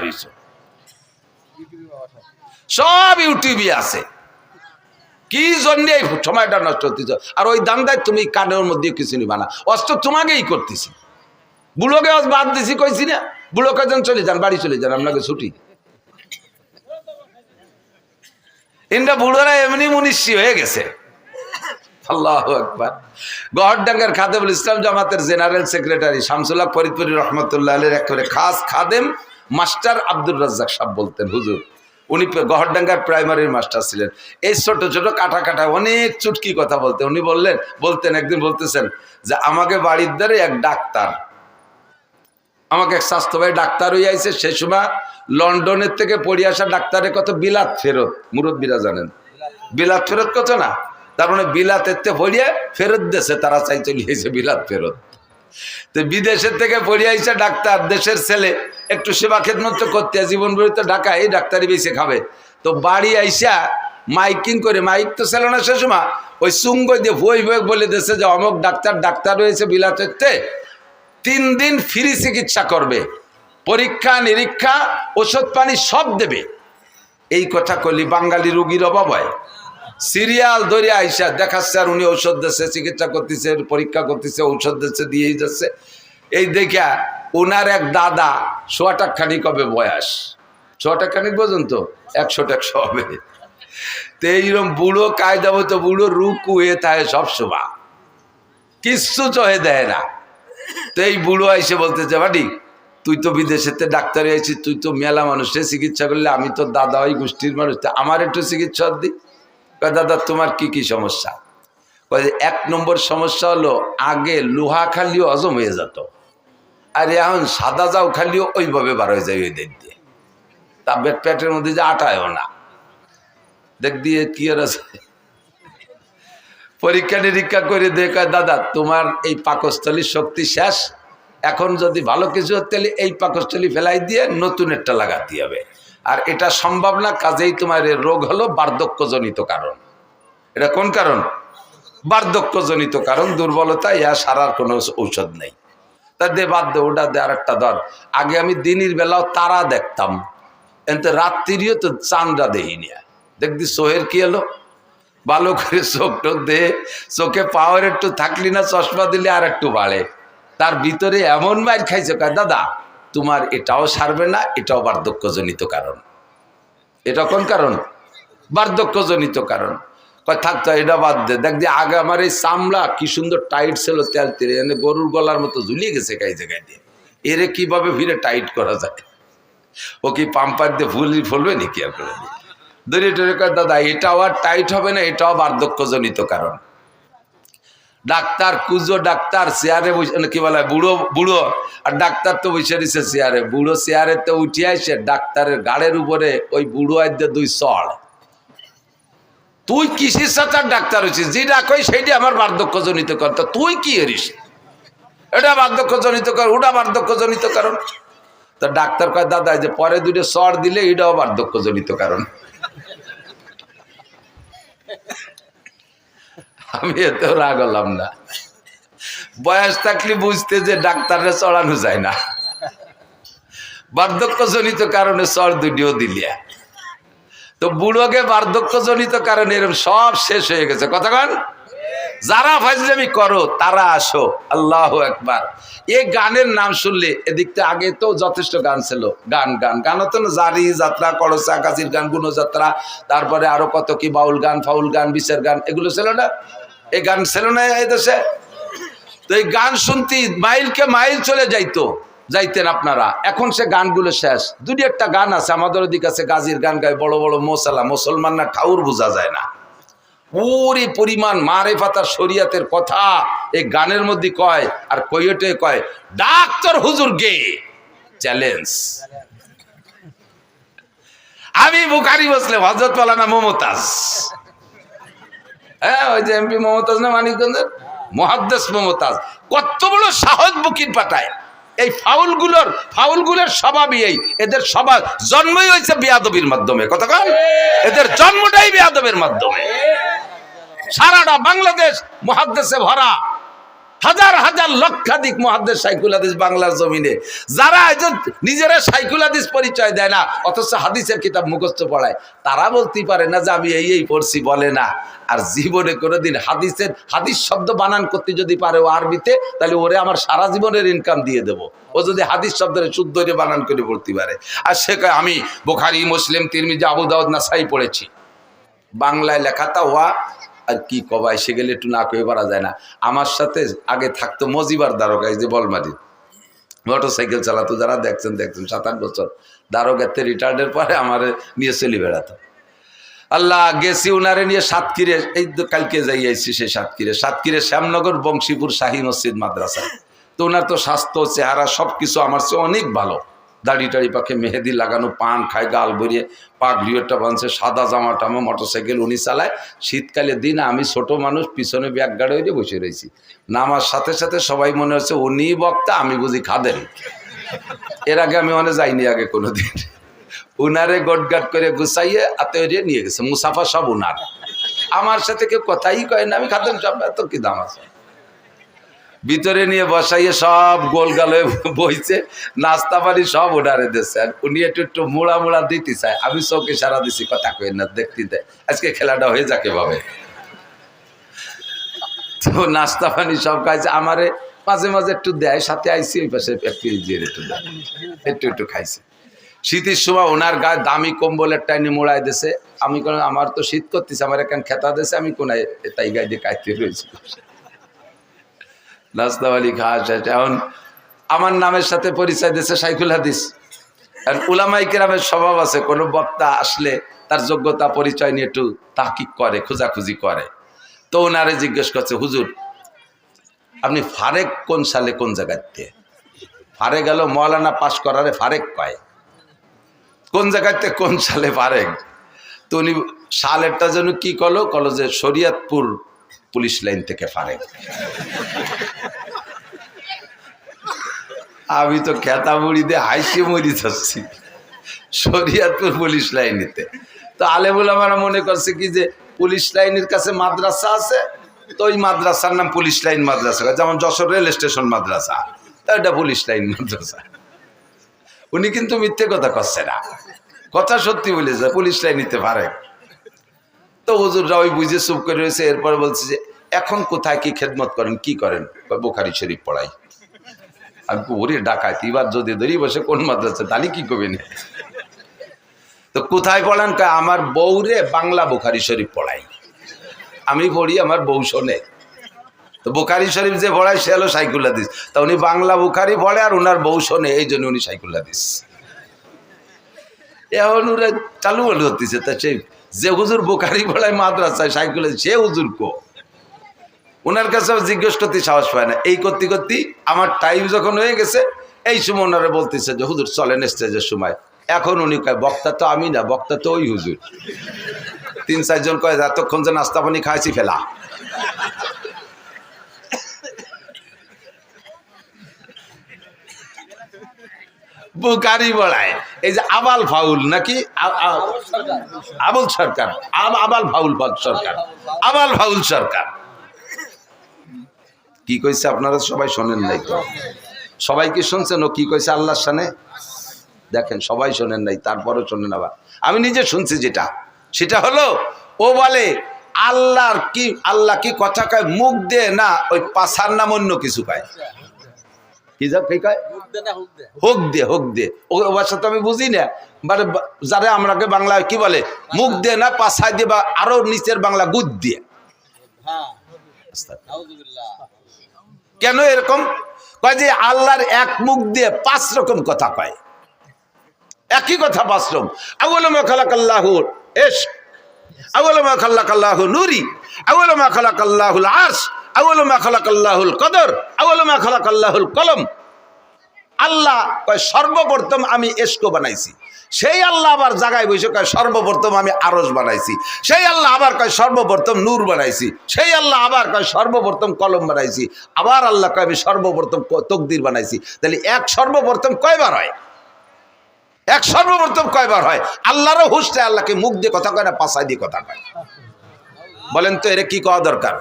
রইছো, সব ইউটিউবে আছে। কি জন্য এই সময়টা নষ্ট হতেছ? আর ওই দান্দায় তুমি কানের মধ্যে কিছু নিবা না, অস্ত্র তোমাকেই করতেছি। বুড়োকে বাদ দিছি কইছি না, বুড়োকে যেন চলে যান, বাড়ি চলে যান, আপনাকে ছুটি। ইন্দ্রা বুড়োরা এমনি মুনিশি হয়ে গেছে। আল্লাহু আকবার। গহরডাঙ্গার খাদেমুল ইসলাম জামাতের জেনারেল সেক্রেটারি শামসুল হক ফরিদপুরি রহমতুল্লাহ আলাইহির একেবারে খাস খাদেম মাস্টার আব্দুর রাজ্জাক সাহেব বলতেন, হুজুর উনি গহরডাঙ্গার প্রাইমারির মাস্টার ছিলেন। এই ছোট ছোট কাটা কাটা অনেক চুটকি কথা বলতেন। উনি বলতেন একদিন বলতেছেন যে আমাকে বাড়ির দ্বারে এক ডাক্তার, আমাকে এক স্বাস্থ্য ভাই ডাক্তার হয়ে আইছে, সেই সময় লন্ডনের থেকে পড়ে আসা ডাক্তারের কত বিলাত ফেরত, মুরব্বীরা জানেন বিলাত ফেরত কত না, তার মানে বিলাতের পড়িয়ে ফেরত দেশে তারা চাই চলে গেছে বিলাত ফেরত। তো বিদেশের থেকে পড়ে আইসা ডাক্তার, দেশের ছেলে, একটু সেবা খেদমত করতে জীবন ভরিত ঢাকা, এই ডাক্তারি বেশি খাবে। তো বাড়ি আইসা মাইকিং করে, মাইক তো ছিল না সে সময়, ওই চুঙ্গ দিয়ে বই বই বলে দিয়েছে যে অমুক ডাক্তার রয়েছে বিলাতের, 3 দিন ফ্রি চিকিৎসা করবে, পরীক্ষা নিরীক্ষা ওষুধ পানি সব দেবে। এই কথা কলি বাঙালি রুগীর অভাব হয়। সিরিয়াল ধরে আইসা দেখাচ্ছে আর উনি ঔষধ দিচ্ছে, চিকিৎসা করতেছে, পরীক্ষা করতেছে, ঔষধ দিচ্ছে, দিয়েই যাচ্ছে। এই দেখা ওনার এক দাদা, 100 টাকা খানিক হবে বয়স, 100 টাকা খানিক পর্যন্ত 100 হবে। তো এইরকম বুড়ো কায়দা মতো বুড়ো রুকু হয়ে থাকে সবসময়, কিচ্ছু চহে দেয় না। তো এই বুড়ো আইসে বলতেছে বাড়ি তুই তো বিদেশেতে ডাক্তারে আইছিস, তুই তো মেলা মানুষের চিকিৎসা করলে, আমি তো দাদা ওই গোষ্ঠীর মানুষ, আমার একটু চিকিৎসা দি। দাদা তোমার কি কি সমস্যা? 1 নম্বর সমস্যা হলো আগে লোহা খালিও হজম হয়ে যেত, আর এখন সাদা যাও খালিও ওইভাবে বার হয়ে যায় ওই দিক দিয়ে, তা পেটের মধ্যে যে আটায়ও না। দেখ দিয়ে কি আর আছে, পরীক্ষা নিরীক্ষা করে দেখা দাদা তোমার এই পাকস্থলীর শক্তি শেষ, এখন যদি ভালো কিছু হতে এই পাকস্থলী ফেলাই দিয়ে নতুন একটা লাগাতে হবে, আর এটা সম্ভব না, কাজেই তোমার এই রোগ হলো বার্ধক্যজনিত কারণ। এটা কোন কারণ? বার্ধক্যজনিত কারণ, দুর্বলতা, ইয়া সারার কোনো ঔষধ নেই। তা দে বাদ দে, ওটা দে, আর একটা ধর। আগে আমি দিনের বেলাও তারা দেখতাম, এতে রাত্রিও তো চাঁদরা দেখিনি। দেখবি চোহের কি এলো, ভালো করে চোখ টোক দে, চোখে পাওয়ার একটু থাকলি না, চশমা দিলে আর একটু বাড়ে। তার ভিতরে এমন মাইর খাইছে, দাদা তোমার এটাও সারবে না, এটাও বার্ধক্যজনিত কারণ। এটা কোন কারণ? বার্ধক্যজনিত কারণ। থাকতো এটা বাদ দে, দেখ দিয়ে আগে আমার এই চামড়া কি সুন্দর টাইট ছিল, তেল তেলে এনে গরুর গলার মতো ঝুলিয়ে গেছে গায়ে জায়গায় দিয়ে, এরে কিভাবে ফিরে টাইট করা যায়? ও কি পাম্পার দিয়ে ফুলবে নাকি? আপনার দড়ি টড়ি কয় দাদা এটাও আর টাইট হবে না, এটাও বার্ধক্যজনিত কারণ। ডাক্তার কুজো ডাক্তার চেয়ারে বসে, কি বলে বুড়ো আর ডাক্তার তো বসে দিছে চেয়ারে, বুড়ো চেয়ারে তো উঠে আসে ডাক্তারের গাড়ের উপরে ওই বুড়ো আইতে 2 চড়। তুই কিসের সাথে ডাক্তার হয়েছিস? যেটা কই সেইটা আমার বার্ধক্যজনিত কারণ। তো তুই কি এরিস? এটা বার্ধক্যজনিত কারণ, ওটা বার্ধক্যজনিত কারণ। তো ডাক্তার কয় দাদা যে পরে 2 চড় দিলে এটাও বার্ধক্যজনিত কারণ। আমি এতেও রাগ হলাম না, বয়স থাকলে বুঝতে যে ডাক্তাররা চড়ানো যায় না, বার্ধক্যজনিত কারণে চড় 2ও দিলিয়া। তো বুড়োকে বার্ধক্যজনিত কারণে এরকম সব শেষ হয়ে গেছে। কতক্ষণ যারা ফাজলামি করো তারা আসো, আল্লাহু আকবার। এই গানের নাম শুনলে এদিকতে আগে তো যথেষ্ট গান ছিল, গান হতো না, জারি যাত্রা, করসা কাজির গান, গুণযাত্রা, তারপরে আরো কত কি বাউল গান, ফাউল গান, বিচার গান, এগুলো ছিল না? এই গান ছিল না এই দেশে? তো এই গান শুনতে মাইলকে মাইল চলে যাইতেন আপনারা। এখন সে গানগুলো শেষ। 2-1টা গান আছে আমাদের ওদিক আছে, গাজির গান গায় বড় বড় মোসালা, মুসলমান না ঠাউর বোঝা যায় না। পুরি পরিমাণ মারেফাত আর শরিয়াতের কথা এই গানের মধ্যে কয়, আর কইটে কয় ডাক্তার হুজুর গে চ্যালেঞ্জ। আমি বুখারী মুসলিম, হযরত মাওলানা মমতাজ, হ্যাঁ ওই যে এমপি মমতাজ না মানিকগঞ্জের, মুহাদ্দিস মমতাজ, কত বড় সাহস বুকির পাঠায়। এই ফাউলগুলোর স্বভাবই এই, এদের স্বভাব জন্মই হয়েছে বেয়াদবির মাধ্যমে। কতক্ষণ এদের জন্মটাই বেয়াদবের মাধ্যমে। সারাটা বাংলাদেশ মুহাদ্দিসে ভরা, হাজার হাজার লক্ষাধিক মুহাদ্দিস শাইখুল হাদিস বাংলার জমিনে, যারা নিজেরা শাইখুল হাদিস পরিচয় দেয় না অথচ হাদিসের কিতাব মুখস্থ পড়ায়, তারা বলতে পারে না যে আমি এই পড়ছি, বলে না। আর জীবনে কোনোদিন হাদিস শব্দ বানান করতে যদি পারে ও আরবিতে, তাহলে ওরে আমার সারা জীবনের ইনকাম দিয়ে দেবো। ও যদি হাদিস শব্দের শুদ্ধ বানান করে পড়তে পারে। আর সে কয় আমি বুখারী, মুসলিম, তিরমিজি, আবু দাউদ, নাসাই পড়েছি। বাংলায় লেখাটা ওয়া আর কি কবাই, সে গেলে একটু না কয়ে পারা যায় না। আমার সাথে আগে থাকতো মজিবার দারোগা, এই যে বলমারি মোটরসাইকেল চালাতো, যারা দেখছেন 7-8 বছর দারোগাতে রিটায়ার্ডের পরে আমার নিয়ে চলে বেড়াতো। আল্লাহ, গেছি উনারে নিয়ে সাতক্ষীরে, এই কালকে যাই আইছি সেই সাতক্ষীরে শ্যামনগর বংশীপুর শাহী মসজিদ মাদ্রাসা। তো ওনার তো স্বাস্থ্য, চেহারা সব কিছু আমার চেয়ে অনেক ভালো। দাড়ি টাড়ি পাখে মেহেদি লাগানো, পান খায়, গাল বেরিয়ে, পাগড়িওটা বাঁধছে, সাদা জামা টামা, মোটরসাইকেল উনি চালায়। শীতকালে দিন আমি ছোট মানুষ, পিছনে ব্যাগ গাড়ি হয়ে বসে রয়েছি। নামার সাথে সাথে সবাই মনে হচ্ছে উনি বক্তা, আমি বুঝি খাদেন। এর আগে আমি অনেক যাইনি আগে কোনোদিন। উনারে গোটগাট করে গুছাইয়ে আত্মীয় নিয়ে গেছে, মুসাফা সব উনার। আমার সাথে কেউ কথাই কয় না, আমি খাদেন সব, এত কি দাম আছে। ভিতরে নিয়ে বসাইয়ে সব গোলগাল হয়ে বইছে, নাস্তা পানি সব ওনারে দিচ্ছে। উনি একটু মোড়া দিতে চায়, আমি চোখে সারা দিছি, কথা কই না, দেখতে দেয় আজকে খেলাটা হয়ে যাকে ভাবে। তো নাস্তা পানি সব খাইছে, আমারে মাঝে মাঝে একটু দেয়, সাথে আইসি ওই পাশে একটু খাইছে। শীতের সময় ওনার গায়ে দামি কম্বলের টাইনে মোড়াই দিছে। আমি কোন, আমার তো শীত করতেছে, আমার এখানে খেতা দিছে, আমি কোনায় তাই গায়ে দিয়ে কাইতে রয়েছি। নাস্তাওয়ালি খাওয়া শেষ। এখন আমার নামের সাথে পরিচয় দিয়েছে শাইখুল হাদিস। আর উলামায়ে কেরামের স্বভাব আছে, কোনো বক্তা আসলে তার যোগ্যতা পরিচয় নিয়ে একটু তাহকিক করে, খোঁজাখুঁজি করে। তো ওনারে জিজ্ঞেস করছে, হুজুর আপনি ফারেক কোন সালে কোন জায়গাতে? ফারেক গেল মৌলানা পাশ করারে ফারেক কয়, কোন জায়গাতে কোন সালে ফারেক? তো উনি সালেরটা যেন কি কলো যে শরীয়তপুর পুলিশ লাইন থেকে ফারেক। আমি তো খেতা মুড়ি দিয়ে হাসি মরি যাচ্ছি, শরীয়তপুর পুলিশ লাইনেতে। তো আলেমুল আমরা মনে করছে কি যে পুলিশ লাইনের কাছে মাদ্রাসা আছে, তো ওই মাদ্রাসার নাম পুলিশ লাইন মাদ্রাসা, যেমন যশোর রেল স্টেশন মাদ্রাসা, এটা পুলিশ লাইন মাদ্রাসা। উনি কিন্তু মিথ্যে কথা করছে না, কথা সত্যি বলেছে, পুলিশ লাইন নিতে পারে। তো হুজুররা ওই বুঝে চুপ করে রয়েছে। এরপর বলছে যে এখন কোথায় কি খেদমত করেন, কি করেন? বুখারী শরীফ পড়াই। আমি ওরে ডাকাইত, এবার যদি ধরি বসে কোন মাদ্রাসা, তাহলে কি করবেন? তো কোথায় পড়ান? আমার বউরে বাংলা বুখারী শরীফ পড়াই, আমি পড়ি, আমার বউ শোনে। তো বুখারী শরীফ যে পড়ায় সে হলো শাইখুল হাদিস। তা উনি বাংলা বুখারী পড়ে আর ওনার বউ শোনে, এই জন্য উনি শাইখুল হাদিস। এখন ওরা চালু বলে ধরতেছে, তা সেই যে হুজুর বুখারী পড়ায় মাদ্রাসায় শাইখুল হাদিস, সে হুজুর কো? ওনার কাছে জিজ্ঞেস করতে সাহস পায় না। এই করতে করতে আমার টাইম যখন হয়ে গেছে, এই সময় ওনারা বলতেছে যে হুজুর চলেন স্টেজের সময়। এখন উনি কয় বক্তা তো আমি না, বক্তা তো ওই হুজুর। 3-4 জন কয় এতক্ষণ যে নাস্তা পানি খাইছি ফেলা। বুখারী পড়ায় এই যে আবাল ফাউল নাকি আবুল সরকার, আবাল ফাউল সরকার, আবাল ফাউল সরকার কি কইছে আপনারা সবাই শোনেন নাই তো? সবাই কি শুনছেন ও কি কইছে আল্লাহর শানে? দেখেন সবাই শোনেন নাই, তারপরও শোনেন। আবার আমি নিজে শুনছি, যেটা সেটা হলো ও বলে আল্লাহ কি কথা কয় মুখ দিয়ে না, ওই পাছার নাম অন্য কিছু কয়। কি কয়? হোক দে। ও ভাষা তো আমি বুঝি না, মানে যারা আমরাকে বাংলায় কি বলে মুখ দিয়ে না, পাছায় দিয়ে, বা আরো নিচের বাংলা গুদ দিয়ে। কেন এরকম কয়? যে আল্লাহর এক মুখ দিয়ে 5 রকম কথা কয়, একই কথা 5 রকম। আউয়ালু মা খালাকাল্লাহুল ইশক, আউয়ালু মা খালাকাল্লাহু নূরি, আউয়ালু মা খালাকাল্লাহুল আরশ, আউয়ালু মা খালাকাল্লাহুল কদর, আউয়ালু মা খালাকাল্লাহুল কলম। আল্লাহ কয় সর্বপ্রথম আমি ইশক বানাইছি। সেই আল্লাহ আবার জায়গায় বসে কয় সর্বপ্রথম আমি আরশ বানাইছি। সেই আল্লাহ আবার কয় সর্বপ্রথম নূর বানাইছি। সেই আল্লাহ আবার কয় সর্বপ্রথম কলম বানাইছি। আবার আল্লাহ কয় আমি সর্বপ্রথম তকদির বানাইছি। তাহলে এক সর্বপ্রথম কয়বার হয়? এক সর্বপ্রথম কয়বার হয়? আল্লাহরও হুঁশ নেই, আল্লাহকে মুখ দিয়ে কথা কয় না, পাছায় দিয়ে কথা কয়। বলেন তো এর কি কওয়া দরকার?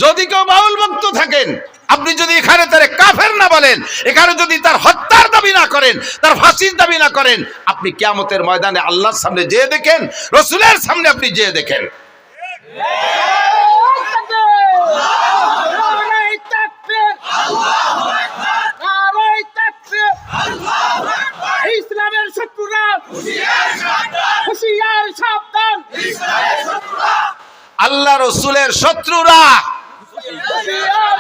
যদি কেউ বাউল ভক্ত থাকেন আপনি যদি এখানে তার কাফের না বলেন, এখানে যদি তার হত্যার দাবি না করেন, তার ফাঁসির দাবি না করেন, আপনি কিয়ামতের ময়দানে আল্লাহর সামনে যেয়ে দেখেন, রাসূলের সামনে আপনি যেয়ে দেখেন। ইসলামের শত্রুরা হুঁশিয়ার সাবধান, আল্লাহ রাসূলের শত্রুরা,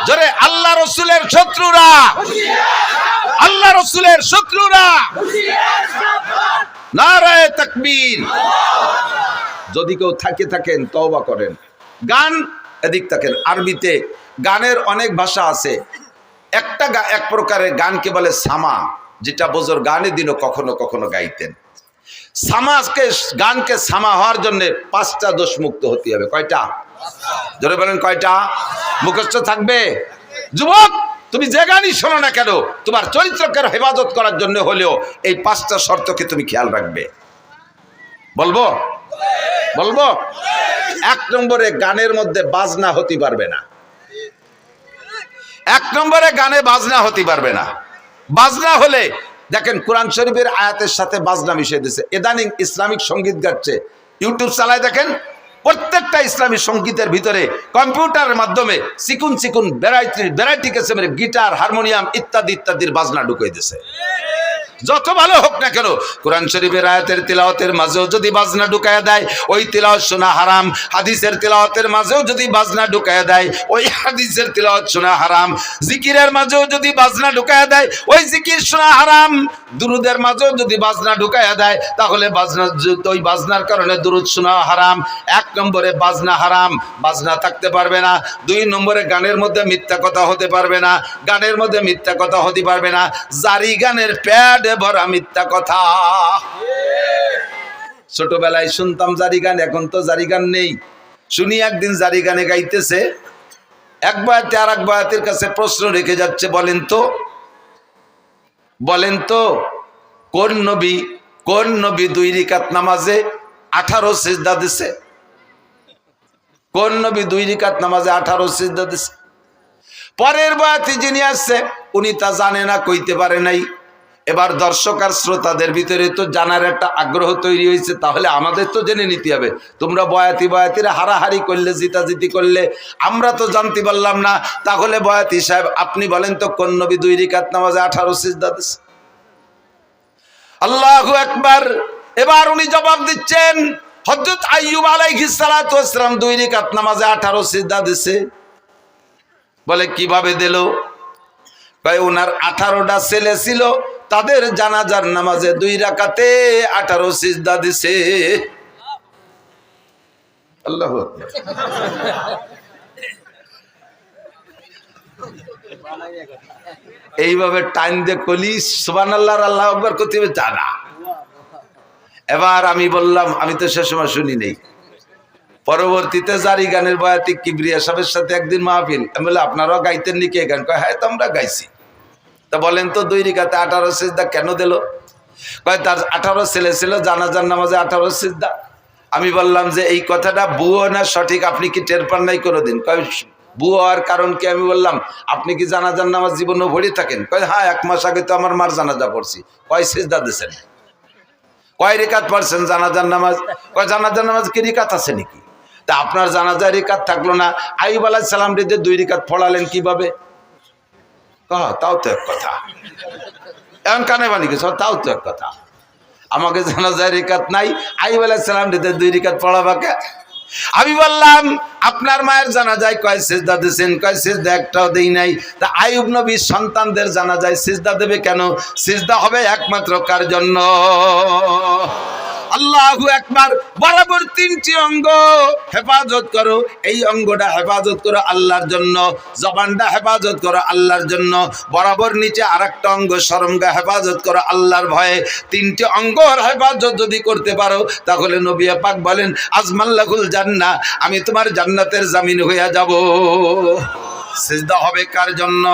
জোরে আল্লাহ রাসূলের শত্রুরা, আল্লাহ রাসূলের শত্রুরা, নারায়ে তাকবীর। যদি কেউ থাকেন তওবা করেন। গান এদিক থাকেন, আরবিতে গানের অনেক ভাষা আছে। এক প্রকারের গানকে বলে সামা, যেটা বুজুর্গ গানের দিনও কখনো কখনো গাইতেন। গানকে সামা হওয়ার জন্য 5টা দোষ মুক্ত হতে হবে। কয়টা? জোরে বলেন কয়টা? মুখস্থ থাকবে। যুবক, তুমি যে গানই শোনো না কেন, তোমার চরিত্রকে হেফাজত করার জন্য হলেও এই 5টা শর্তকে তুমি খেয়াল রাখবে। বলবো? 1 নম্বরে গানের মধ্যে বাজনা হতে পারবে না। 1 নম্বরে গানে বাজনা হতে পারবে না। বাজনা হলে দেখেন কোরআন শরীফের আয়াতের সাথে বাজনা মিশিয়ে দিয়েছে। ইদানিং ইসলামিক সঙ্গীত গাচ্ছে, ইউটিউব চালায় দেখেন, প্রত্যেকটা ইসলামী সঙ্গীতের ভিতরে কম্পিউটারের মাধ্যমে চিকুন ভ্যারাইটি কিসমের গিটার, হারমোনিয়াম ইত্যাদির বাজনা ঢুকিয়ে দিয়েছে। যত ভালো হোক না কেন, কোরআন শরীফের আয়াতের তিলাওয়াতের মাঝেও যদি বাজনা ঢুকায়া দেয়, ওই তিলাওয়াত শোনা হারাম। হাদিসের তিলাওয়াতের মাঝেও যদি বাজনা ঢুকায়া দেয়, ওই হাদিসের তিলাওয়াত শোনা হারাম। জিকিরের মাঝেও যদি বাজনা ঢুকায়া দেয়, ওই জিকির শোনা হারাম। দুরুদের মাঝেও যদি বাজনা ঢুকায়া দেয়, তাহলে ওই বাজনার কারণে দুরুদ শোনা হারাম। 1 নম্বরে বাজনা হারাম, বাজনা থাকতে পারবে না। 2 নম্বরে গানের মধ্যে মিথ্যা কথা হতে পারবে না, গানের মধ্যে মিথ্যা কথা হতে পারবে না। জারি গানের প্যাড ভরা মিথ্যা কথা। ছোটবেলায় শুনতাম জারি গান, এখন তো জারি গান নেই। শুনি একদিন জারি গানে গাইতেছে, এক বয়াতে আর এক বয়াতের কাছে প্রশ্ন রেখে যাচ্ছে, বলেন তো কোন নবী 2 রাকাত নামাজে 18 সিজদা দিছে? কোন নবী 2 রাকাত নামাজে 18 সিজদা দিছে? পরের বয়াতি যিনি আসছে উনি তা জানে না, কইতে পারে নাই। এবার দর্শক আর শ্রোতাদের ভিতরে তো জানার একটা আগ্রহ তৈরি হয়েছে, তাহলে আমাদের তো জেনে নিতে হবে। তোমরা বয়াতিরা হারাহারি করলে, জিতাজিতি করলে, আমরা তো জানতে পারলাম না। তাহলে বয়াতি সাহেব আপনি বলেন তো কোন নবী 2 রাকাত নামাজে 18 সিজদা দিছে? আল্লাহু আকবার। এবার উনি জবাব দিচ্ছেন, হযরত আইয়ুব আলাইহিস সালাতু ওয়াস সালাম 2 রাকাত নামাজে 18 সিজদা দিছে। বলে কিভাবে দিল? কয় ওনার 18টা ছেলে ছিল, তাদের জানাজার নামাজে 2 রাকাতে 18 সিজদা দিছে। আল্লাহু আকবার। এইভাবে টাইম দিয়ে কলি সুবহানাল্লাহ আর আল্লাহু আকবার করতে হবে জানা। এবার আমি বললাম, আমি তো সে সময় শুনি নেই। পরবর্তীতে জারি গানের বয়াতি কিবরিয়া সাহেবের সাথে একদিন মাহফিল, আমি বললাম আপনারাও গাইতেন নাকি এই গান? কয় হ্যাঁ, তো আমরা গাইছি। তা বলেন তো 2 রাকাতে 18 সিজদা কেন দিল? কয় তার 18 ছেলে ছিল, জানাজার নামাজে 18 সিজদা। আমি বললাম যে এই কথাটা বুয়ো না সঠিক, আপনি কি টের পান নাই কোনোদিন? কয় বুয়ো হওয়ার কারণ কি? আমি বললাম আপনি কি জানাজার নামাজ জীবনে পড়ে থাকেন? কয় হ্যাঁ, 1 মাস আগে তো আমার মার জানাজা পড়ছি। কয় সিজদা দিয়েছেন? কয় রাকাত পড়ছেন জানাজার নামাজ? কয় জানাজার নামাজ কি রাকাত আছে নাকি? তা আপনার জানাজার রাকাত থাকলো না, আইয়ুব আলাইহিস সালাম রে 2 রাকাত পড়ালেন কিভাবে? তাও তো এক কথা। এখন কানে বানি গেছ, তাও তো এক কথা। আমাকে জানাজার রাকাত নাই, আইয়ুব আলাইহিস সালাম রে 2 রাকাত পড়াবাকে। আমি বললাম আপনার মায়ের জানাজায় কয় সিজদা দিয়েছেন? কয় সিজদা একটাও দেই নাই। তা আইয়ুব নবীর সন্তানদের জানাজায় সিজদা দেবে কেন? সিজদা হবে একমাত্র কার জন্য? আল্লাহু আকবার। বরাবর 3টি অঙ্গ হেফাজত করো, এই অঙ্গটা হেফাজত করো আল্লাহর জন্য, জবানটা হেফাজত করো আল্লাহর জন্য, বরাবর নিচে আরেকটা অঙ্গ শরমগা হেফাজত করো আল্লাহর ভয়ে। 3টি অঙ্গর হেফাজত যদি করতে পারো, তাহলে নবী পাক বলেন আজমাল্লাহুল জান্নাহ, আমি তোমার জান্নাতের জামিন হইয়া যাব। সিজদা হবে কার জন্য?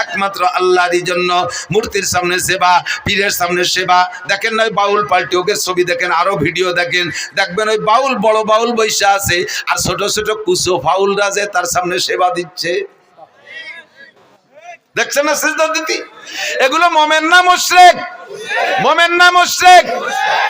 একমাত্র আল্লাহরই জন্য। মূর্তির সামনে সেবা, পীরের সামনে সেবা। দেখেন না বাউল পাল্টি ওকে ছবি দেখেন, আরো ভিডিও দেখেন, দেখবেন ওই বাউল, বড় বাউল বৈশা আছে, আর ছোট ছোট কুসো ফাউলরা যে তার সামনে সেবা দিচ্ছে। দেখছেন না সিজদা দিতে? এগুলো মোমেন না মুশরিক? মোমেন না মুশরিক?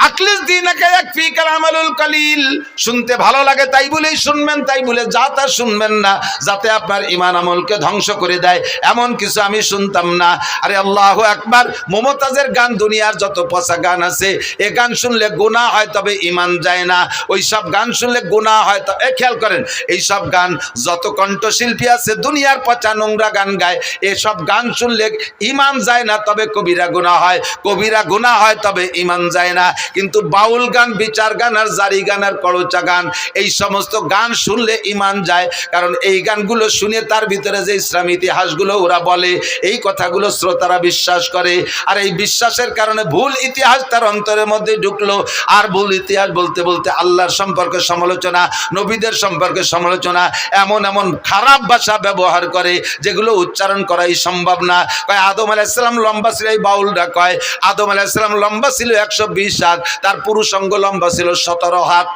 আকলিস দীনাকা ইয়াকফিকাল আমালুল কালিল। শুনতে ভালো লাগে তাই বলেই শুনবেন, তাই বলে যা তা শুনবেন না, যাতে আপনার ঈমান আমলকে ধ্বংস করে দেয় এমন কিছু আমি শুনতাম না। আরে আল্লাহু আকবার। মুমতাজের গান, দুনিয়ার যত পচা গান আছে, এ গান শুনলে গুনাহ হয় তবে ঈমান যায় না। ওই সব গান শুনলে গুনাহ হয়। তো খেয়াল করেন, এই সব গান যত কণ্ঠশিল্পী আছে দুনিয়ার পচা নোংরা গান গায়, এসব গান শুনলে ঈমান যায় না তবে কবিরা গুনাহ হয়, কবিরা গুনাহ হয় তবে ঈমান যায় না। কিন্তু বাউল গান, বিচার গান আর জারি গান আর করচা গান, এই সমস্ত গান শুনলে ঈমান যায়। কারণ এই গানগুলো শুনে তার ভিতরে যে ইসলামী ইতিহাসগুলো ওরা বলে, এই কথাগুলো শ্রোতারা বিশ্বাস করে। আর এই বিশ্বাসের কারণে ভুল ইতিহাস তার অন্তরের মধ্যে ঢুকলো। আর ভুল ইতিহাস বলতে বলতে আল্লাহর সম্পর্কে সমালোচনা, নবীদের সম্পর্কে সমালোচনা, এমন এমন খারাপ ভাষা ব্যবহার করে যেগুলো উচ্চারণ করাই সম্ভব না। কয় আদম আলাইহিস সালাম লম্বা ছিল, এই বাউলরা কয় আদম আলাইহিস সালাম লম্বা ছিল 120 হাত, তার পুরুষ অঙ্গ লম্বা ছিল 17 হাত।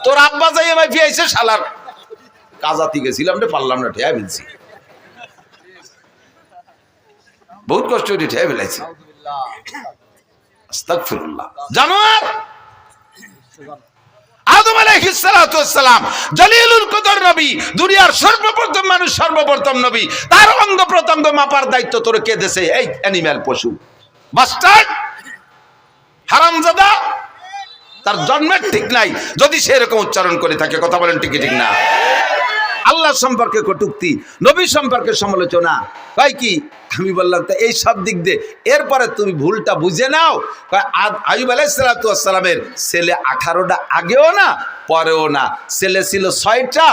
তোর আব্বা যাই আমায় ফিয়াইছে শালার কাজাতি গেছিলাম রে, পারলাম না, ঠেয়া ফেলছি, বহুত কষ্ট করে ঠেয়া ফেলাইছি। আস্তাগফিরুল্লাহ। জানোয়ার আদম আলাইহিস সালাতু ওয়াস সালাম জলিলুল কদর নবী, দুনিয়ার সর্বপ্রথম মানুষ, সর্বপ্রথম নবী, তার অঙ্গ প্রত্যঙ্গ মাপার দায়িত্ব তোর কে দেছে? এই অ্যানিম্যাল, পশু, বাস্টার্ড, হারামজাদা। তার জন্মের ঠিক নাই যদি সে এরকম উচ্চারণ করে থাকে। কথা বলেন ঠিক ঠিক না? আল্লাহ সম্পর্কে কটূক্তি, নবী সম্পর্কে সমালোচনা, তাই কি? আমি বললাম তো এই সব দিক দিয়ে এরপরে তুমি ভুলটা বুঝে নাও। আইয়ুব আলাইহিস সালাতু ওয়াস সালামের ছেলে 18টা আগেও না পরেও না, ছেলে ছিল 6টা,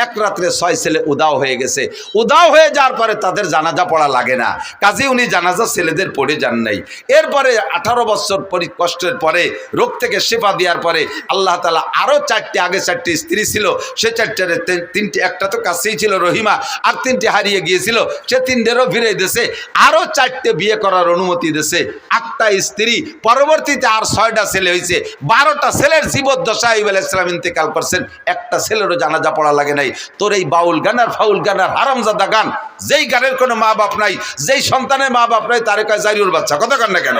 এক রাত্রে 6 ছেলে উদাও হয়ে গেছে। উদাও হয়ে যাওয়ার পরে তাদের জানাজা পড়া লাগে না, কাজে উনি জানাজা ছেলেদের পড়ে যান নাই। এরপরে 18 বছর কষ্টের পরে, রোগ থেকে শিফা দেওয়ার পরে আল্লাহ তাআলা আরো 4টে, আগে 4টে স্ত্রী ছিল, সে 4টার 3টে, একটা তো কাছেই ছিল রহিমা, আর 3টে হারিয়ে গিয়েছিল, সে 3টেরও ফিরে দিয়েছে, আরো 4টে বিয়ে করার অনুমতি দিয়েছে, 8টা স্ত্রী, পরবর্তীতে আর 6টা ছেলে হয়েছে, 12টা ছেলের জীবদ্দশায় আইয়ুব আলাইহিস সালাম ইন্তেকাল করছেন, একটা ছেলেরও জানাজা পড়া লাগে নাই। তোর এই বাউল গান আর ফাউল গান আর হারামজাদা গান, যেই গানের কোনো মা বাপ নাই, যেই সন্তানের মা বাপ নাই, তার কয় জারিউর বাচ্চা। কথা কন না কেন?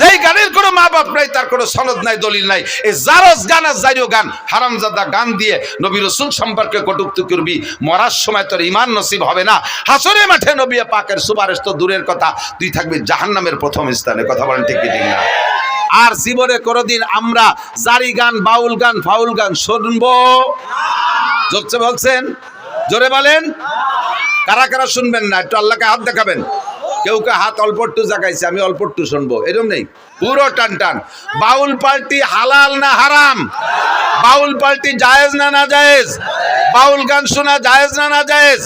যেই গানের কোনো মা বাপ নাই, তার কোনো সনদ নাই, দলিল নাই, এই জারজ গান আর জারিউ গান, হারামজাদা গান দিয়ে নবী রাসূল সম্পর্কে কটূক্তি করবি, মরার সময় তোর ঈমান নসিব হবে না। হাসরের মাঠে নবী পাকের সুপারিশ তো দূরের কথা, তুই থাকবি জাহান্নামের প্রথম স্থানে। কথা বলেন ঠিক ঠিক না? আর জীবনে কোনোদিন আমরা জারি গান, বাউল গান, ফাউল গান শুনবো? জোরছে বলছেন, জোরে বলেন। কারা কারা শুনবেন না একটু আল্লাহকে হাত দেখাবেন। কেউ কে হাত অল্প একটু জাগাইছে, আমি অল্প একটু শুনবো, এরকম নেই, পুরো টান টান। বাউল পার্টি হালাল না হারাম? বাউল পার্টি জায়েজ না না জায়েজ? বাউল গান শোনা জায়েজ না না জায়েজ?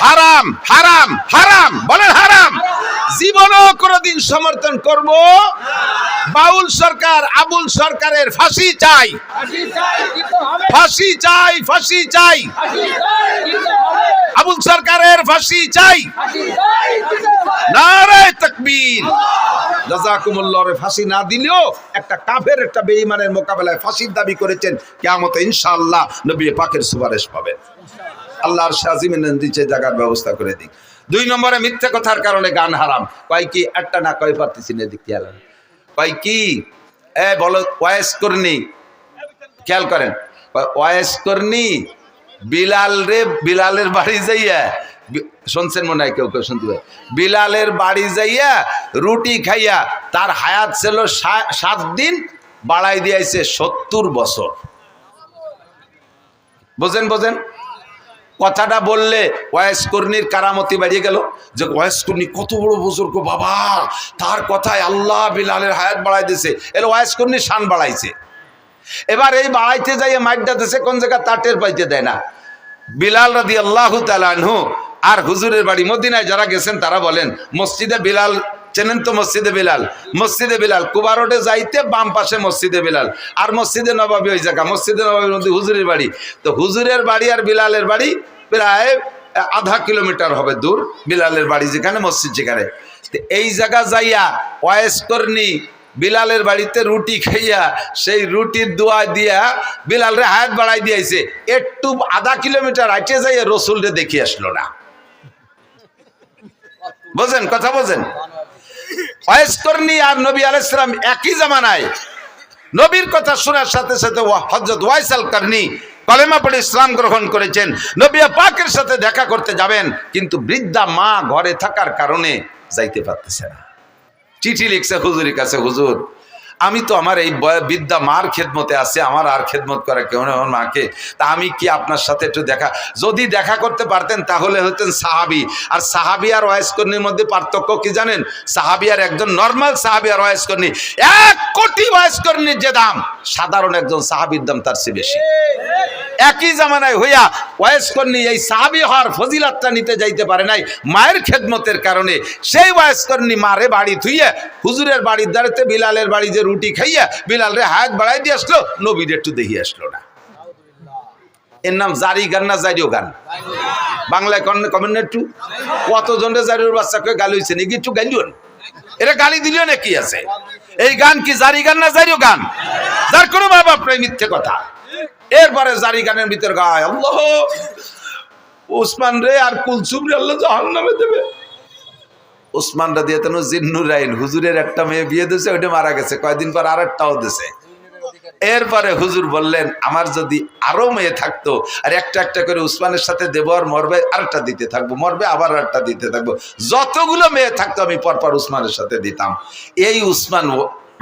হারাম, হারাম, হারাম, বলেন হারাম। জীবনও কোনোদিন সমর্থন করব? বাউল সরকার, আবুল সরকারের ফাঁসি চাই, ফাঁসি চাই, ফাঁসি চাই, আবুল সরকারের ফাঁসি চাই। নারে তাকবীর। জাযাকুমুল্লাহ। ফাঁসি না দিলেও একটা কাফের, একটা বেঈমানের মোকাবেলায় ফাঁসির দাবি করেছেন, কিয়ামতে ইনশাআল্লাহ নবী পাকের সুপারিশ পাবেন। আল্লাহর শাজিমের নিচে জায়গার ব্যবস্থা করে দিক। 2 নম্বরে মিথ্যা কথার কারণে গান হারাম। কয় কি? একটা না কয় পারতেছি না, দিক খেয়াল কয় কি? বলো ওয়াইস করনি, খেয়াল করেন, ওয়াইস করনি বিলাল রে, বিলালের বাড়ি যাইয়া, শুনছেন মনে হয় কেউ কেউ শুনতে পারে, বিলালের বাড়ি যাইয়া রুটি খাইয়া তার হায়াত ছিল 7 দিন, বাড়াই দিয়েছে 70 বছর। বোঝেন বোঝেন কথাটা বললে ওয়াইস কর্ণীর কারামতি বাড়িয়ে গেল, যে ওয়াইস কর্ণী কত বড় বুজুর্গ বাবা, তার কথায় আল্লাহ বিলালের হায়াত বাড়াই দিয়েছে, এর ওয়াইস কর্ণীর শান বাড়াইছে। এবার এই বাড়াইতে যাইয়ে মাইকটা দিয়েছে কোন জায়গা তা টের পাইতে দেয় না। বিলাল রাদিয়াল্লাহু তাআলা আনহু আর হুজুরের বাড়ি মদিনায় যারা গেছেন তারা বলেন, মসজিদে বিলাল চেনেন তো? মসজিদে বিলাল, মসজিদে বিলাল কুবা রোডে যাইতে বাম পাশে মসজিদে বিলাল, আর মসজিদে নববী ওই জায়গা, মসজিদে নববীর মধ্যে হুজুরের বাড়ি। তো হুজুরের বাড়ি আর বিলালের বাড়ি প্রায় আধা কিলোমিটার হবে দূর, বিলালের বাড়ি যেখানে, মসজিদ যেখানে। এই জায়গা যাইয়া ওয়াইস কর্ণী বিলালের বাড়িতে রুটি খাইয়া সেই রুটির দোয়া দিয়া বিলালরে হায়াত বাড়াই দিয়েছে। একটু আধা কিলোমিটার হাঁটে যাইয়া রসুলরে দেখে আসলো না। বোঝেন কথা, বোঝেন? ওয়াইস করনি আর নবী আলাইহিস সালাম একই জামানায়। নবীর কথা শোনার সাথে সাথে হযরত ওয়াইস আল কারনি কলেমা পড়ে ইসলাম গ্রহণ করেছেন। নবী পাকের সাথে দেখা করতে যাবেন, কিন্তু বৃদ্ধা মা ঘরে থাকার কারণে যাইতে পারতেছে না। চিঠি লিখছে হুজুরের কাছে, হুজুর আমি তো আমার এই বৃদ্ধা মার খেদমতে আছে, আমার আর খেদমত করা কেউ নেই আমার মাকে, তা আমি কি আপনার সাথে একটু যদি দেখা করতে পারতেন তাহলে হতেন সাহাবি। আর সাহাবি আর ওয়াইস কর্মীর মধ্যে পার্থক্য কি জানেন? সাহাবি আর একজন নর্মাল সাহাবি আর ওয়াইস কর্মী, 1 কোটি ওয়াইস কর্মীর যে দাম, সাধারণ একজন সাহাবির দাম তার চেয়ে বেশি। একই জামানায় হইয়া ওয়াইস কর্মী এই সাহাবি হওয়ার ফজিলাতটা নিতে যাইতে পারে নাই মায়ের খেদমতের কারণে। সেই ওয়াইস কর্মী মারে বাড়ি থুইয়া হুজুরের বাড়ির দ্বারেতে বিলালের বাড়ি যে রুটি খাইয়া বিলাল রে হায়াত বাড়াই দিয়ে আসলো, নবীর একটু দেখিয়ে আসলো না। এর নাম জারি গান না জারিও গান? বাংলায় কমেন্ট একটু। কতজনের জারির বাচ্চাকে গালি হয়েছে নাকি? একটু গালিও না, এটা গালি দিলেও নাকি আছে? এই গান কি জারি গান না জারিও গান? যার কোনো মা বাপ নাই, মিথ্যে কথা। এরপরে জারি গানের ভিতর গায় আল্লাহ উসমান রে আর কুলসুম রে আল্লাহ জাহান্নামে দেবে। উসমান রাদিয়াল্লাহু তাআলা জিন্নুরাইন হুজুরের একটা মেয়ে বিয়ে দিয়েছে, ওইটা মারা গেছে, কয়েকদিন পর আরেকটাও দিয়েছে। এরপরে হুজুর বললেন আমার যদি আরো মেয়ে থাকতো আর একটা একটা করে উসমানের সাথে দেব, আর মরবে আরেকটা দিতে থাকবো, মরবে আবার আরেকটা দিতে থাকবো, যতগুলো মেয়ে থাকতো আমি পরপর উসমানের সাথে দিতাম। এই উসমান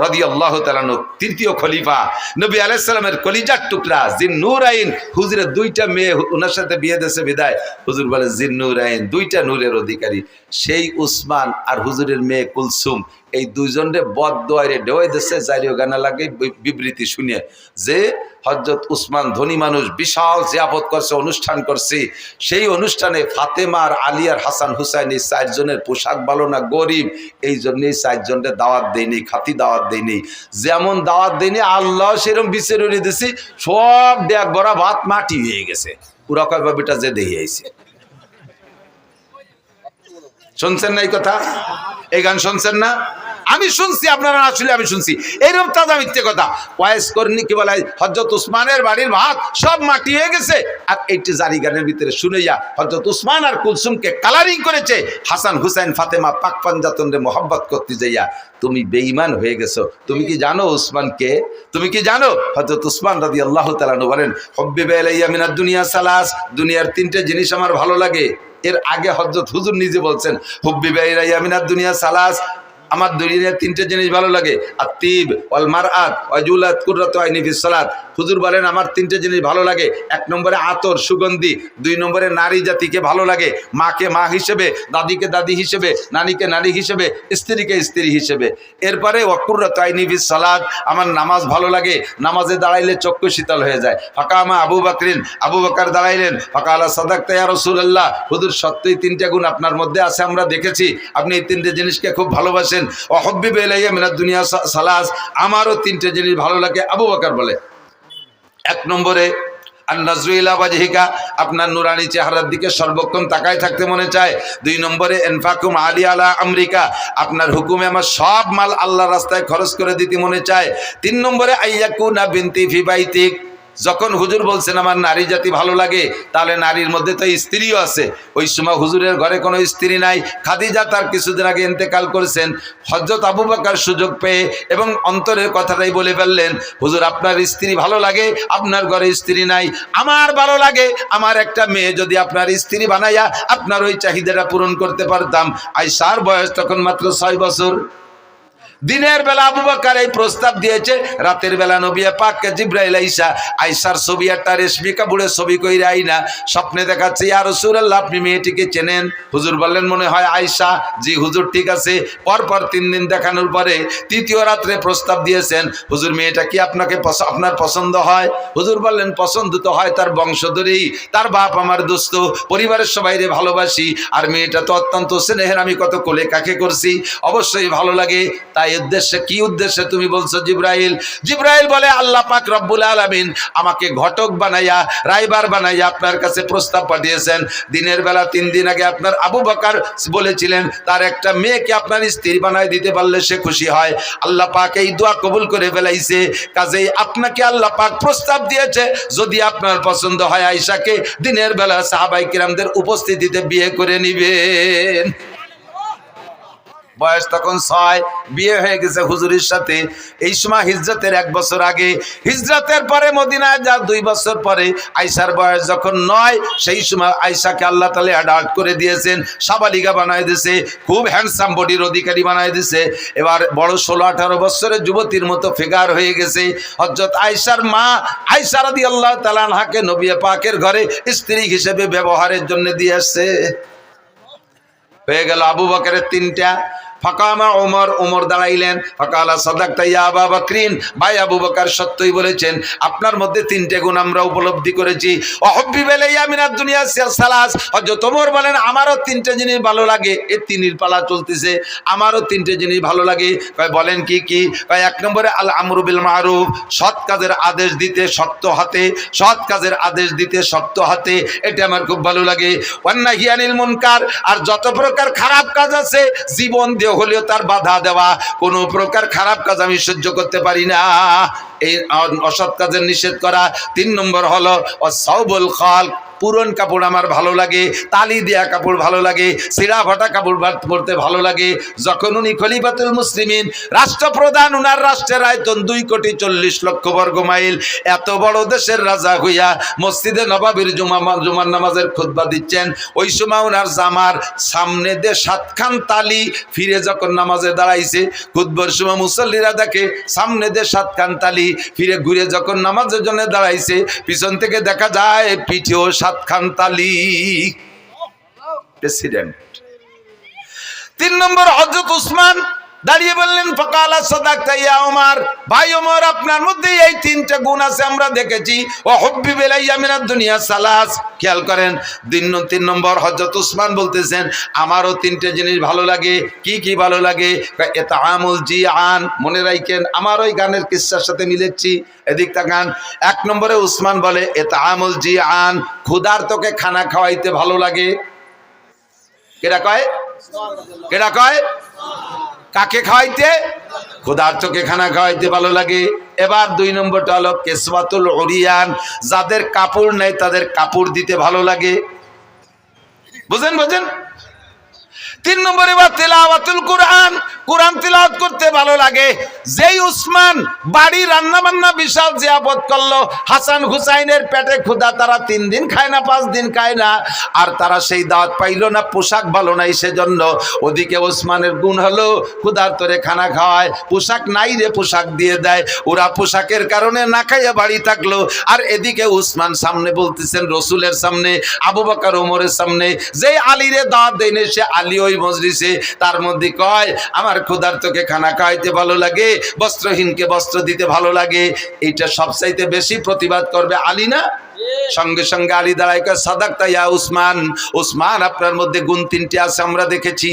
রাদিয়াল্লাহু তাআলা তৃতীয় খলিফা, নবী আলাইহিস সালামের কলিজার টুকরা জিন্নুরাইন, হুজুরের 2টা মেয়ে ওনার সাথে বিয়ে দিয়েছে বিদায় হুজুর বলে জিন্নুরাইন 2টা নূরের অধিকারী। সেই উসমান আর হুজুরের মেয়ে কুলসুম এই দুইজনে বদদোয়ারে ডেওয়াই দিচ্ছে জারিও গানা লাগে বিবৃতি শুনে যে হযরত উসমান ধনী মানুষ, বিশাল জিয়াফত করছে, অনুষ্ঠান করছে। সেই অনুষ্ঠানে ফাতেমা আর আলী আর হাসান হুসাইন এই 4 জনের পোশাক ভালো না, গরিব, এই জন্যই 4 জনের দাওয়াত দেয়নি, খাতি দাওয়াত দেয়নি। যেমন দাওয়াত দেয়নি আল্লাহ সেরকম বিচার উড়িয়ে দিছি, সব ডেক ভরা ভাত মাটি হয়ে গেছে। পুরা কয় বাবিটা যে দেখে আইছে। শুনছেন না এই কথা? এই গান শুনছেন না? আমি শুনছি, আপনারা না শুনলে আমি শুনছি। এইরকম তাজা মিথ্যে কথা। ওয়াইস কর্মী কি বলে হযরত উসমানের বাড়ির ভাত সব মাটি হয়ে গেছে, আর এইটি জারি গানের ভিতরে শুনেইয়া হযরত উসমান আর কুলসুমকে কালারিং করেছে হাসান হুসাইন ফাতেমা পাক পাঞ্জাতনরে মোহাব্বত করতে যাইয়া। তুমি বেঈমান হয়ে গেছো। তুমি কি জানো উসমানকে? তুমি কি জানো? হযরত উসমান রাদিয়াল্লাহু তাআলা বলেন হুব্বিবা ইলাইয়া মিনাদ দুনিয়া সালাস, দুনিয়ার 3টে জিনিস আমার ভালো লাগে। এর আগে হযরত হুজুর নিজে বলছেন হুব্বিবা ইলাইয়া মিনাদ দুনিয়া সালাস, আমার দুনিয়ার 3টে জিনিস ভালো লাগে, আতিব ওয়াল মারআত ওয়াজুলাত কুররাতু আইনি ফিস সালাত। হুজুর বলেন আমার 3টে জিনিস ভালো লাগে। 1 নম্বরে আতর সুগন্ধি, 2 নম্বরে নারী জাতিকে ভালো লাগে, মাকে মা হিসেবে, দাদিকে দাদি হিসেবে, নানিকে নানি হিসেবে, স্ত্রীকে স্ত্রী হিসেবে। এরপরে ওয়া কুররাতু আইনি ফিস সালাত, আমার নামাজ ভালো লাগে, নামাজে দাঁড়াইলে চক্ষু শীতল হয়ে যায়। ফাকামা আবু বকরিন, আবু বকর দাঁড়াইলেন, ফাকালা সাদাকতা ইয়া রাসূলুল্লাহ, হুজুর সত্যই 3টে গুণ আপনার মধ্যে আছে, আমরা দেখেছি আপনি এই 3টে জিনিসকে খুব ভালোবাসেন। ওয়াহুব্বিবা ইলাইয়া মিনাদ দুনিয়া সালাস, আমারও 3টে জিনিস ভালো লাগে। আবু বকর বলে 1 নম্বরে আন-নাজরু ইলা ওয়াজহিকা, আপনার নুরানি চেহারার দিকে সর্বক্ষণ তাকায় থাকতে মনে চায়। 2 নম্বরে ইনফাকুম আলী আলা আমরিকা, আপনার হুকুমে আমার সব মাল আল্লাহর রাস্তায় খরচ করে দিতে মনে চায়। 3 নম্বরে আইয়াকুনা বিনতি ফি বাইতিক, যখন হুজুর বলছেন আমার নারী জাতি ভালো লাগে, তাহলে নারীর মধ্যে তো স্ত্রীও আছে। ওই সময় হুজুরের ঘরে কোনো স্ত্রী নাই, খাদিজা তার কিছুদিন আগে ইন্তেকাল করেছেন। হযরত আবু বকর সুযোগ পেয়ে এবং অন্তরের কথাটাই বলে ফেললেন, হুজুর আপনার স্ত্রী ভালো লাগে, আপনার ঘরে স্ত্রী নাই, আমার ভালো লাগে আমার একটা মেয়ে যদি আপনার স্ত্রী বানাইয়া আপনার ওই চাহিদাটা পূরণ করতে পারতাম। আয়েশার বয়স তখন মাত্র 6 বছর। দিনের বেলা আবু বকর এই প্রস্তাব দিয়েছে, রাতের বেলা নবী পাককে জিবরাইল আয়েশার ছবি একটা রেশমি কাপড়ে ছবি কইরা আইনা স্বপ্নে দেখাচ্ছে, ইয়া রাসূলুল্লাহ আপনি মেয়েটিকে চেনেন? হুজুর বললেন মনে হয় আয়েশা। জি হুজুর ঠিক আছে। পরপর 3 দিন দেখানোর পরে 3য় রাত্রে প্রস্তাব দিয়েছেন, হুজুর মেয়েটা কি আপনার পছন্দ হয়? হুজুর বললেন পছন্দ তো হয় তার বংশধরেই, তার বাপ আমার দোস্ত, পরিবারের সবাইরে ভালোবাসি, আর মেয়েটা তো অত্যন্ত স্নেহের, আমি কত কোলে কাকে করছি, অবশ্যই ভালো লাগে। তাই উদ্দেশ্যে, কি উদ্দেশ্যে তুমি বলছো জিবরাইল? জিবরাইল বলে আল্লাহ পাক রব্বুল আলামিন আমাকে ঘটক বানাইয়া, রাইবার বানাইয়া আপনার কাছে প্রস্তাব পাঠিয়েছেন। দিনের বেলা 3 দিন আগে আপনার আবু বকর বলেছিলেন তার একটা মেয়েকে আপনার স্ত্রী বানায় দিতে পারলে সে খুশি হয়। আল্লাহ পাক এই দোয়া কবুল করে ফেলাইছে, কাজেই আপনাকে আল্লাহ পাক প্রস্তাব দিয়েছে যদি আপনার পছন্দ হয় আয়েশাকে দিনের বেলা সাহাবায়ে কিরামদের উপস্থিতিতে বিয়ে করে নিবেন। বয়স তখন 6, বিয়ে হয়ে গেছে হুজুরের সাথে। এই সময় হিজরতের 1 বছর আগে, হিজরতের পরে মদিনায় যা 2 বছর পরে আয়েশার বয়স যখন 9, সেই সময় আয়েশাকে আল্লাহ তাআলা অ্যাডাল্ট করে দিয়েছেন, সাবালিকা বানায় দিয়েছে, খুব হ্যান্ডসাম বডির অধিকারী বানায় দিয়েছে। এবার বড় 16-18 বছরের যুবতীর মতো ফিগার হয়ে গেছে। হযরত আয়েশার মা আয়েশা রাদিয়াল্লাহু তাআলা আনহাকে নবী পাকের ঘরে স্ত্রী হিসেবে ব্যবহারের জন্য দিয়ে আসছে। হয়ে গেল আবু বকরের 3টা। ফাকামা ওমর দাঁড়াইলেন। ফাকালা সাদাকতা ইয়া আবু বকরিন, ভাই আবু বকর সত্যই বলেছেন, আপনার মধ্যে 3টে গুণ আমরা উপলব্ধি করেছি। ওয়াহুব্বিবা ইলাইয়া মিনাদ দুনিয়া সালাস। হযরত ওমর বলেন, আমারও 3টে জিনিস ভালো লাগে। এই 3-এর পালা চলতেছে, আমারও 3টে জিনিস ভালো লাগে। কয় বলেন কি কি? কয় 1 নম্বরে আল আমরু বিল মারুফ, সৎ কাজের আদেশ দিতে শক্ত হাতে, সৎ কাজের আদেশ দিতে শক্ত হাতে, এটা আমার খুব ভালো লাগে। ওয়ান নাহি আনিল মুনকার, আর যত প্রকার খারাপ কাজ আছে জীবন দিয়ে হলেও তার বাধা দেওয়া, কোন প্রকার খারাপ কাজ আমি সহ্য করতে পারি না, এই অসৎ কাজের নিষেধ করা। 3 নম্বর হলো ওয়াসাউবুল খালক, পুরন কাপড় আমার ভালো লাগে, তালি দেয়া কাপড় ভালো লাগে, ছিঁড়া ফাটা কাপড় পরতে ভালো লাগে। যখন উনি খলিফাতুল মুসলিমিন, রাষ্ট্রপ্রধান, উনার রাষ্ট্রের আয়তন 2,40,00,000 বর্গ মাইল, এত বড় দেশের রাজা হইয়া মসজিদে নবাবির জুমার নামাজের খুতবা দিচ্ছেন, ওই সময় উনার জামার সামনে দিয়ে 7খান তালি, ফিরে যখন নামাজে দাঁড়াইছে, খুতবার সময় মুসল্লিরা দেখে সামনে দিয়ে 7খান তালি, ফিরে ঘুরে যখন নামাজের জন্য দাঁড়াইছে, পিছন থেকে দেখা যায় পিঠেও 7খান তালি। প্রেসিডেন্ট। 3 নম্বর হযরত উসমান দাঁড়িয়ে বললেন, ফাকালা সাদাকতা ইয়া ওমর, ভাই ওমর আপনার মধ্যে এই 3টে গুণ আছে আমরা দেখেছি। ওয়াহুব্বিবা ইলাইয়া মিনাদ দুনিয়া সালাস। খেয়াল করেন, 3 নম্বর হযরত উসমান বলতেছেন, আমারও 3টে জিনিস ভালো লাগে। কি কি ভালো লাগে? ইতআমুল জিআন, মনে রাখেন আমার ওই গানের কিসসার সাথে মিলেছি, এদিক তাকান। 1 নম্বরে উসমান বলে ইতআমুল জিআন, ক্ষুধার্তকে খানা খাওয়াইতে ভালো লাগে। কেডা কয়? কেডা কয়? কাকে খাওয়াইতে? ক্ষুধার্তকে খানা খাওয়াইতে ভালো লাগে। এবার 2 নম্বরটা হলো কিসওয়াতুল উরিয়ান, যাদের কাপড় নেই তাদের কাপড় দিতে ভালো লাগে। বুঝেন বুঝেন। 3 নম্বরে বা তেলাওয়াতুল কুরআন, কোরআন তিলাওয়াত করতে ভালো লাগে। যেই উসমান বাড়ি রান্না বান্না বিশাল জিয়াবত করলো, হাসান হুসাইনের পেটে ক্ষুধা, তারা 3 দিন খায় না, 5 দিন খায় না, আর তারা সেই দাওয়াত পাইল না, পোশাক ভালো নাই সেজন্য। ওদিকে ওসমানের গুণ হলো ক্ষুধার্তরে খানা খাওয়ায়, পোশাক নাই রে পোশাক দিয়ে দেয়, ওরা পোশাকের কারণে না খাইয়া বাড়ি থাকলো। আর এদিকে উসমান সামনে বলতেছেন রসুলের সামনে, আবু বকর ওমরের সামনে, যেই আলীরে দাওয়াত দেয়নি সে আলী ওই মজলিসে, তার মধ্যে কয় আমার ক্ষুধার্তকে খানা খাওয়াইতে ভালো লাগে, বস্ত্রহীনকে বস্ত্র দিতে ভালো লাগে। এইটা সবচাইতে বেশি প্রতিবাদ করবে আলী না? সঙ্গে সঙ্গে আলী দাঁড়ায় কয় সাদাকতা ইয়া উসমান, উসমান আপনার মধ্যে গুণ 3টে আছে আমরা দেখেছি।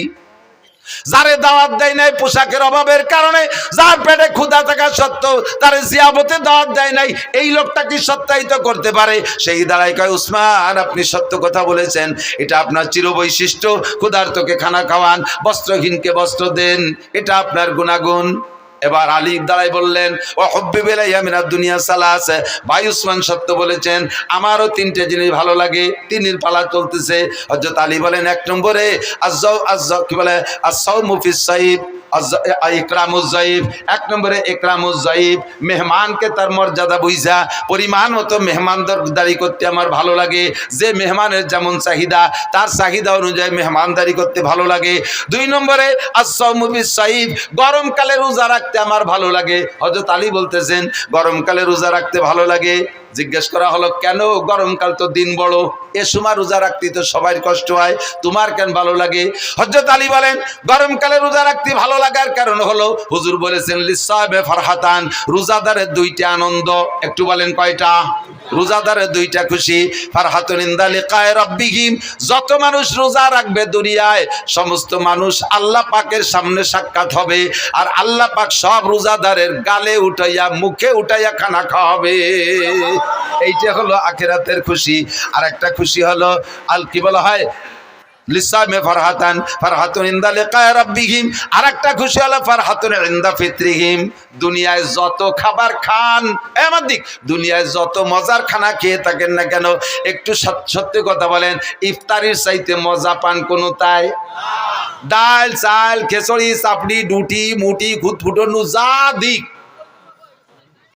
যারে দাওয়াত দেয় নাই পোশাকের অভাবের কারণে, যার পেটে ক্ষুধা থাকা সত্ত্বেও তারে জিয়াবতে দাওয়াত দেয় নাই, এই লোকটা কি সত্যায়িত করতে পারে? সেই দাঁড়ায় কয় উসমান আপনি সত্য কথা বলেছেন, এটা আপনার চিরবৈশিষ্ট্য, ক্ষুধার্তকে খানা খাওয়ান, বস্ত্রহীনকে বস্ত্র দেন, এটা আপনার গুণাগুণ। এবার আলী দাঁড়াই বললেন ওয়াহুব্বিবা ইলাইয়া মিনাদ দুনিয়া সালাস, ভাই উসমান সত্য বলেছেন, আমারও 3টে জিনিস ভালো লাগে। 3-এর পালা চলতেছে। হযরত আলী বলেন 1 নম্বরে কি বলে আস-সাওমু ফিস সাইব, ইকরামুজ যায়িফ। 1 নম্বরে ইকরামুজ যায়িফ, মেহমানকে তার মর্যাদা বুঝা পরিমাণ মতো মেহমানদারি করতে আমার ভালো লাগে। যে মেহমানের যেমন চাহিদা, তার চাহিদা অনুযায়ী মেহমানদারি করতে ভালো লাগে। 2 নম্বরে আস-সাওমু ফিস সাইব, গরমকালে রোজা রাখতে আমার ভালো লাগে। হযরত আলী বলতেছেন গরমকালে রোজা রাখতে ভালো লাগে। জিজ্ঞেস করা হলো কেন? গরমকাল তো দিন বড়, এ সময় রোজা রাখতে তো সবার কষ্ট হয়, তোমার কেন ভালো লাগে? হযরত আলী বলেন গরমকালে রোজা রাখতে ভালো লাগার কারণ হলো হুজুর বলেছেন লিসাবে ফারহাতান, রোজাদারের 2টা আনন্দ। একটু বলেন কয়টা? রোজাদারের 2টা খুশি। ফারহাতুন ইনদা লিকায়ে রাব্বিহিম, যত মানুষ রোজা রাখবে দুনিয়ায় সমস্ত মানুষ আল্লাহ পাকের সামনে সাক্ষাৎ হবে, আর আল্লাহ পাক সব রোজাদারের গালে উঠাইয়া মুখে উঠাইয়া খানা খাওয়াবে। এইটা হলো আখিরাতের খুশি। আর একটা খুশি হলো কি বলা হয় লিসামে ফারহাতান ফারহাতুন ইনদা লিকায়ে রাব্বিহিম, আরেকটা খুশি হলো ফারহাতুন ইনদা ফিতরিহিম। দুনিয়ায় যত খাবার খান, আমার দিক, দুনিয়ায় যত মজার খানা খেয়ে থাকেন না কেন, একটু সত্যি কথা বলেন, ইফতারির চাইতে মজা পান কোনো তাই? ডাল চাল খিচুড়ি চাপড়ি ডুটি মুটি খুঁতফুটনু যা দিক